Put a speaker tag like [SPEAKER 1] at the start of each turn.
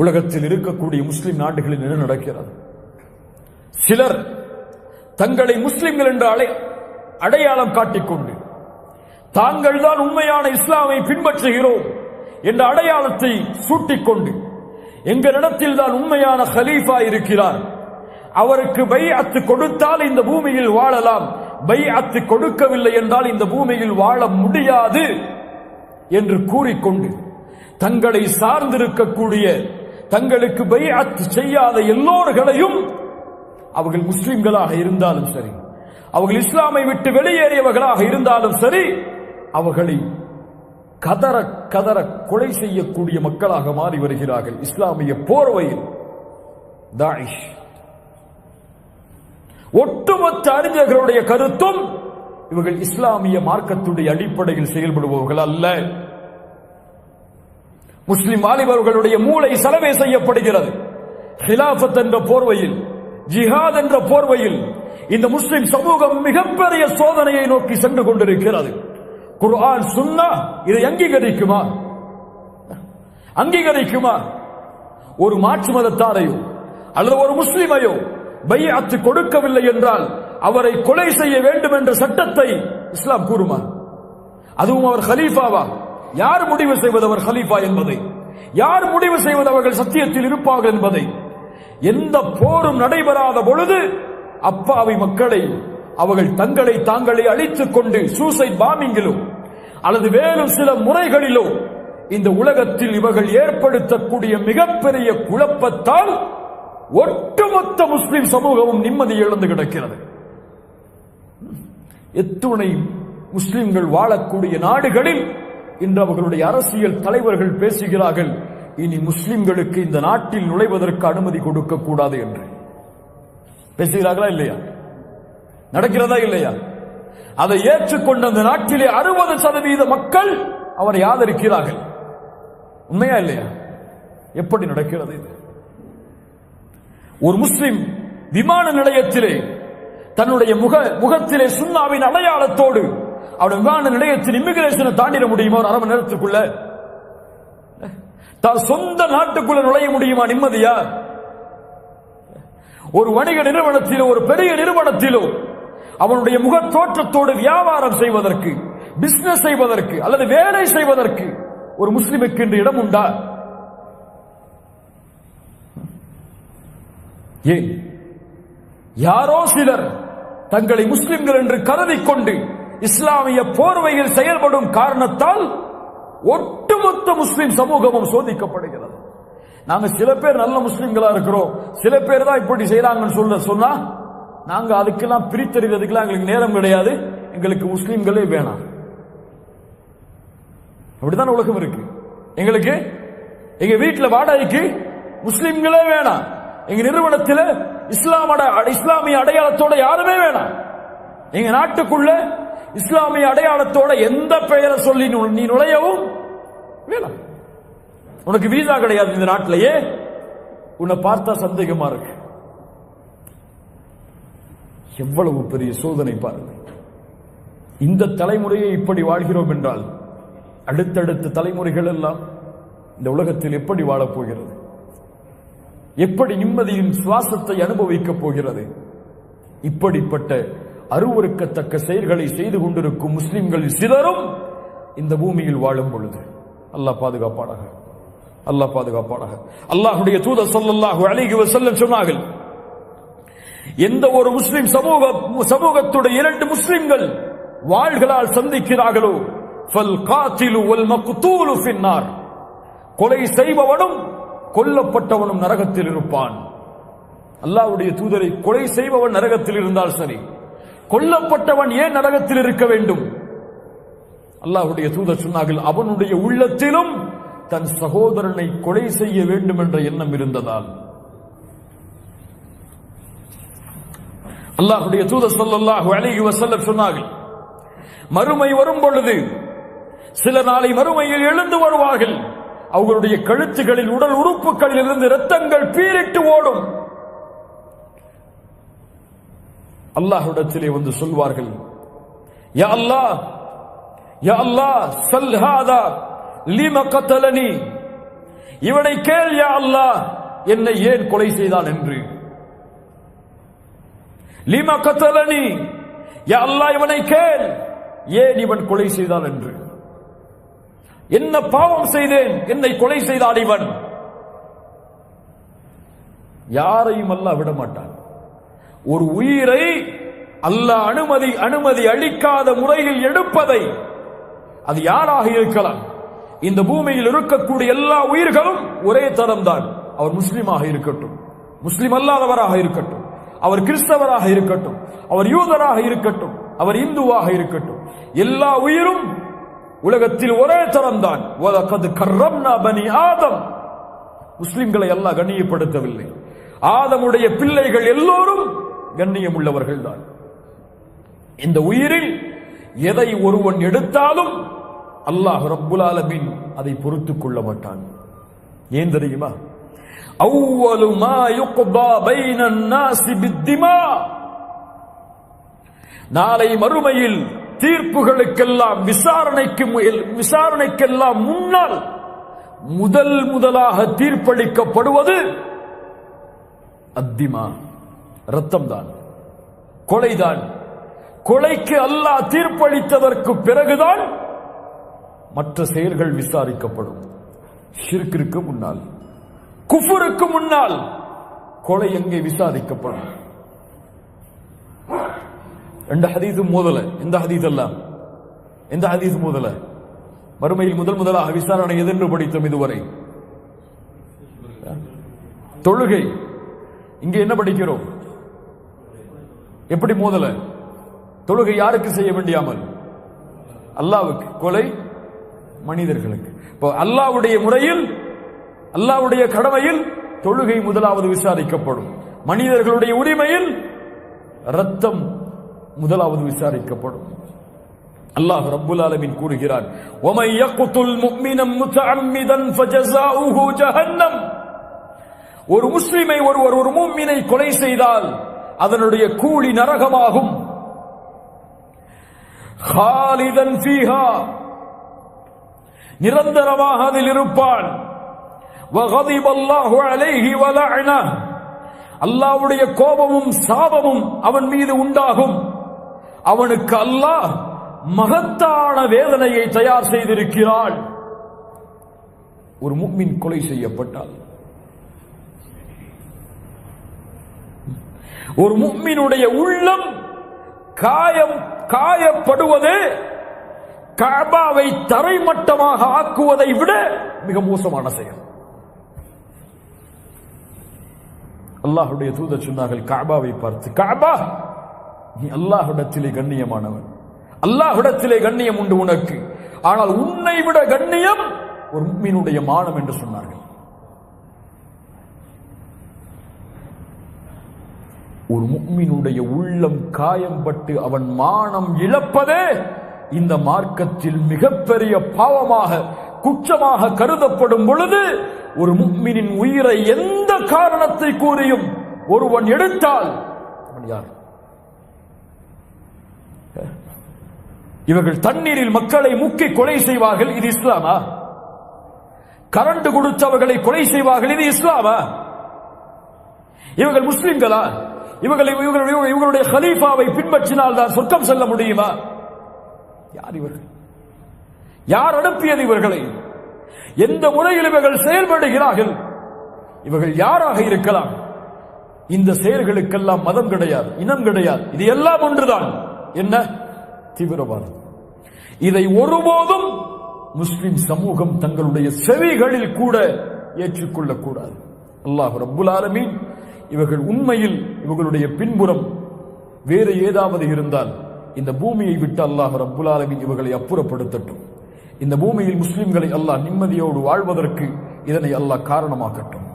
[SPEAKER 1] உலகத்தில் இருக்கக்கூடிய முஸ்லிம் நாடுகளில் என்ன நடக்கிறது? சிலர் தங்களை முஸ்லிம்கள் என்ற அடையாளம் காட்டிக்கொண்டு தாங்கள் தான் உண்மையான இஸ்லாமை பின்பற்றுகிறோம் என்ற அடையாளத்தை சூட்டிக்கொண்டு எங்களிடத்தில் தான் உண்மையான கலீஃபா இருக்கிறார், அவருக்கு பைஅத் கொடுத்தால் இந்த பூமியில் வாழலாம், பைஅத் கொடுக்கவில்லை என்றால் இந்த பூமியில் வாழ முடியாது என்று கூறிக்கொண்டு தங்களை சார்ந்திருக்கக்கூடிய தங்களுக்கு பைஅத் செய்யாத எல்லோர்களையும் அவர்கள் முஸ்லிம்களாக இருந்தாலும் சரி, அவர்கள் இஸ்லாமை விட்டு வெளியேறியவர்களாக இருந்தாலும் சரி, அவர்களை கதற கதற கொலை செய்யக்கூடிய மக்களாக மாறி வருகிறார்கள். இஸ்லாமிய போர்வையில் தாயிஷ் ஒட்டுமொத்த அறிஞர்களுடைய கருத்தும் இவர்கள் இஸ்லாமிய மார்க்கத்துடைய அடிப்படையில் செயல்படுபவர்கள் அல்ல. முஸ்லிம் வாலிபர்களுடைய மூளை சலவை செய்யப்படுகிறது. ஹிலாஃபத் என்ற போர்வையில், ஜிஹாத் என்ற போர்வையில் இந்த முஸ்லிம் சமூகம் மிகப்பெரிய சோதனையை நோக்கி சென்று கொண்டிருக்கிறது. குர்ஆன் சுன்னா இதை அங்கீகரிக்குமா? அங்கீகரிக்குமா? ஒரு மாற்று மதத்தாரையோ அல்லது ஒரு முஸ்லிமையோ பைஅத் கொடுக்கவில்லை என்றால் அவரை கொலை செய்ய வேண்டும் என்ற சட்டத்தை இஸ்லாம் கூறுமா? அதுவும் அவர் கலீஃபாவா? யார் முடிவு செய்வது அவர் கலீஃபா என்பதை? யார் முடிவு செய்வது அவர்கள் சத்தியத்தில் இருப்பார்கள் என்பதை? எந்த போரும் நடைபெறாத பொழுது அப்பாவி மக்களை அவர்கள் தங்களை தாங்களே அழித்துக் கொண்டு சூசைட் பாம்பிங்கிலோ அல்லது வேறும் சில முறைகளிலோ இந்த உலகத்தில் இவர்கள் ஏற்படுத்தக்கூடிய மிகப்பெரிய குழப்பத்தால் ஒட்டுமொத்த முஸ்லிம் சமூகமும் நிம்மதி இழந்து கிடக்கிறது. எத்துணை முஸ்லிம்கள் வாழக்கூடிய நாடுகளில் இன்று அவர்களுடைய அரசியல் தலைவர்கள் பேசுகிறார்கள், இனி முஸ்லிம்களுக்கு இந்த நாட்டில் நுழைவதற்கு அனுமதி கொடுக்க கூடாது என்று பேசுகிறார்களா இல்லையா? நடக்கிறதா இல்லையா? அதை ஏற்றுக்கொண்ட அந்த நாட்டிலே 60% மக்கள் அவரை ஆதரிக்கிறார்கள். உண்மையா இல்லையா? எப்படி நடக்கிறது இது? ஒரு முஸ்லிம் விமான நிலையத்திலே தன்னுடைய முகத்திலே சுன்னாவின் அடையாளத்தோடு அவருடைய விமான நிலையத்தின் இமிகிரேஷனை தாண்டிட முடியுமா? ஒரு அரை மணி நேரத்துக்குள்ள தான் சொந்த நாட்டுக்குள்ள நுழைய முடியுமா நிம்மதியா? ஒரு வணிக நிறுவனத்திலோ ஒரு பெரிய நிறுவனத்திலோ அவனுடைய முக தோற்றத்தோடு வியாபாரம் செய்வதற்கு, பிசினஸ் செய்வதற்கு அல்லது வேலை செய்வதற்கு ஒரு முஸ்லிமுக்கு இன்று இடம் உண்டா? ஏன் யாரோ சிலர் தங்களை முஸ்லிம்கள் என்று கருதி கொண்டு இஸ்லாமிய போர்வையில் செயல்படும் காரணத்தால் ஒட்டுமொத்த முஸ்லிம் சமூகமும் சோதிக்கப்படுகிறது. நாங்க சில பேர் நல்ல முஸ்லிம்களா இருக்கிறோம், சில பேர் தான் இப்படி செய்யறாங்கன்னு சொன்னா நாங்க அதுக்கெல்லாம் பிரித்தறிவதற்கெல்லாம் எங்களுக்கு நேரம் கிடையாது, எங்களுக்கு முஸ்லிம்களே வேணாம். அப்படித்தான் உலகம் இருக்கு. எங்களுக்கு எங்க வீட்டில் வாடகைக்கு முஸ்லிம்களே வேணாம், எங்க நிறுவனத்தில் இஸ்லாமிய அடையாளத்தோட யாருமே வேணாம், எங்க நாட்டுக்குள்ள இஸ்லாமிய அடையாளத்தோட எந்த பெயரை சொல்லி நீ நுழையவும் வேணாம், உனக்கு வீசா கிடையாது இந்த நாட்டிலேயே. உன்னை பார்த்தா சந்தேகமா இருக்கு. எவ்வளவு பெரிய சோதனை பாருங்க. இந்த தலைமுறையை இப்படி வாழ்கிறோம் என்றால் அடுத்தடுத்த தலைமுறைகள் எல்லாம் இந்த உலகத்தில் எப்படி வாழப் போகிறது? எப்படி நிம்மதியின் சுவாசத்தை அனுபவிக்கப் போகிறது? இப்படிப்பட்ட அருவருக்கத்தக்க செயல்களை செய்து கொண்டிருக்கும் முஸ்லிம்களில் சிலரும் இந்த பூமியில் வாழும் பொழுது அல்லாஹ் பாதுகாப்பானாக, அல்லாஹ் பாதுகாப்பானாக. அல்லாஹ்வுடைய தூதர் ஸல்லல்லாஹு அலைஹி வஸல்லம் சொன்னார்கள், எந்த ஒரு முஸ்லிம் சமூகத்துடைய 2 முஸ்லிம்கள் வாள்களால் சந்திக்கிறார்களோ ஃபல் காத்திலு வல் மக்தூலு ஃபின்னார், கொலை செய்பவனும் கொல்லப்பட்டவனும் நரகத்தில் இருப்பான். அல்லாஹ்வுடைய தூதரை, கொலை செய்பவன் நரகத்தில் இருந்தால் சரி, கொல்லப்பட்டவன் ஏன் நரகத்தில் இருக்க வேண்டும்? அல்லாஹ்வுடைய தூதர் சொன்னார்கள், அவனுடைய உள்ளத்திலும் தன் சகோதரனை கொலை செய்ய வேண்டும் என்ற எண்ணம் இருந்ததால். அல்லாஹ்வுடைய தூதர் ஸல்லல்லாஹு அலைஹி வஸல்லம் சொன்னார்கள், மறுமை வரும் பொழுது சில நாளை மறுமையில் எழுந்து வருவார்கள், அவர்களுடைய கழுத்துகளில் உடல் உறுப்புகளில் இருந்து இரத்தங்கள் பீரிட்டு ஓடும். அல்லாஹ்விடத்திலே வந்து சொல்வார்கள், யா அல்லாஹ், யா அல்லாஹ், சல் ஹாதா லிம கதலனி, இவனை கேள் யா அல்லாஹ், என்னை ஏன் கொலை செய்தான் என்று. லிமா கத்தலனி, யா அல்லாஹ் இவனை கேள், ஏன் இவன் கொலை செய்தான் என்று. என்ன பாவம் செய்தேன், என்னை கொலை செய்தான் இவன். யாரையும் அல்லாஹ் விட மாட்டான். ஒரு உயிரை அல்லாஹ் அனுமதி அளிக்காத முறையில் எடுப்பதை, அது யாராக இருக்கலாம், இந்த பூமியில் இருக்கக்கூடிய எல்லா உயிர்களும் ஒரே தரம் தான். அவர் முஸ்லிமாக இருக்கட்டும், முஸ்லிம் அல்லாதவராக இருக்கட்டும், அவர் கிறிஸ்தவராக இருக்கட்டும், அவர் யூதராக இருக்கட்டும், அவர் இந்துவாக இருக்கட்டும், எல்லா உயிரும் உலகத்தில் ஒரே தரம் தான். வலகத் கர்ரம்னா பனி ஆதம், முஸ்லிம்களை அல்லாஹ் கண்ணியப்படுத்தவில்லை. ஆதமுடைய பிள்ளைகள் எல்லோரும் கண்ணியம் உள்ளவர்கள் தான். இந்த உயிரில் எதை ஒருவன் எடுத்தாலும் அல்லாஹ் ரப்புல் ஆலமீன் அதை பொறுத்துக் கொள்ள மாட்டான். ஏன் தெரியுமா? அவ்வலு மா யுக்பா பைனன் நாஸி பித்திமா, நாளை மறுமையில் தீர்ப்புகளுக்கெல்லாம் விசாரணைக்கெல்லாம் முன்னால் முதலாக தீர்ப்பளிக்கப்படுவது அத்திமா, ரத்தம் தான், கொலைதான். கொலைக்கு அல்லாஹ் தீர்ப்பளித்ததற்கு பிறகுதான் மற்ற செயல்கள் விசாரிக்கப்படும். ஷிர்கிற்கு முன்னால், குஃபருக்கு முன்னால் கொலை எங்கே விசாரிக்கப்படும்? ரெண்டு ஹதீஸ் முதல்ல, இந்த ஹதீஸ் எல்லாம் எந்த ஹதீஸ் முதல்ல? மறுமையில் முதலாக விசாரணை எதென்று படித்தோம் இதுவரை? தொழுகை. இங்கே என்ன படிக்கிறோம்? எப்படி முதல்ல? தொழுகை யாருக்கு செய்ய வேண்டியாமல்? அல்லாஹ்வுக்கு. கொலை மனிதர்களுக்கு. இப்போ அல்லாஹ்வுடைய முறையில், அல்லாஹ்வுடைய கடமையில் தொழுகை முதலாவது விசாரிக்கப்படும். மனிதர்களுடைய உரிமையில் ரத்தம் முதலாவது விசாரிக்கப்படும். அல்லாஹ் ரப்புல் ஆலமீன் கூறுகிறார், وَمَن يَقْتُلْ مُؤْمِنًا مُتَعَمِّدًا فَجَزَاؤُهُ جَهَنَّمْ. ஒரு முஸ்லிமை ஒரு முஃமினை கொலை செய்தால் அதனுடைய கூலி நரகமாகும். خَالِدًا فِيهَا, நிரந்தரமாக அதில் இருப்பான். وَغَضِبَ اللَّهُ عَلَيْهِ وَلَعْنَهُ, அல்லாஹ்வுடைய கோபமும் சாபமும் அவன் மீது உண்டாகும். அவனுக்கு அல்லாஹ் மகத்தான வேதனையை தயார் செய்திருக்கிறான். ஒரு முஃமின் கொலை செய்யப்பட்டால், ஒரு முஃமினுடைய உள்ளம் காயப்படுவது கஅபாவை தரைமட்டமாக ஆக்குவதை விட மிக மோசமான செயல். அல்லாஹ்வுடைய தூதர் சொன்னார்கள் கஅபாவை பார்த்து, கஅபா, நீ அல்லாஹ்விடத்திலே கண்ணியமானவன், அல்லாஹ்விடத்திலே கண்ணியம் உண்டு உனக்கு, ஆனால் உன்னை விட கண்ணியம் ஒரு முஃமினுடைய மானம் என்று சொன்னார்கள். ஒரு முஃமினுடைய உள்ளம் காயம்பட்டு அவன் மானம் இழப்பதே இந்த மார்க்கத்தில் மிகப்பெரிய பாவமாக, குற்றமாக கருதப்படும் பொழுது, ஒரு முஃமினின் உயிரை எந்த காரணத்தை கூறியும் ஒருவன் எடுத்தால் அவன் யார்? இவர்கள் தண்ணீரில் மக்களை முக்கி கொலை செய்வார்கள், இது இஸ்லாமா? கரண்ட் கொடுத்தவர்களை கொலை செய்வார்கள், இது இஸ்லாமா? இவர்கள் முஸ்லிம்களா? இவர்களுடைய கலீஃபாவை பின்பற்றினால் தான் சொர்க்கம் செல்ல முடியுமா? யார் இவர்கள்? யார் அனுப்பியது இவர்களை? எந்த முறையில் இவர்கள் செயல்படுகிறார்கள்? இவர்கள் யாராக இருக்கலாம்? இந்த செயல்களுக்கெல்லாம் மதம் கிடையாது, இனம் கிடையாது, இது எல்லாம் ஒன்றுதான். என்ன? தீவிரவாதம். இதை ஒருபோதும் முஸ்லிம் சமூகம் தங்களுடைய செவிகளில் கூட ஏற்றுக்கொள்ளக் கூடாது. அல்லாஹ் ரப்புல் ஆலமீன் இவர்கள் உண்மையில் இவர்களுடைய பின்புறம் வேறு ஏதாவது இருந்தால் இந்த பூமியை விட்டு அல்லாஹ் ரப்புல் ஆலமீன் இவர்களை அப்புறப்படுத்தட்டும். இந்த பூமியில் முஸ்லிம்களை அல்லாஹ் நிம்மதியோடு வாழ்வதற்கு இதனை அல்லாஹ் காரணமாக்கட்டும்.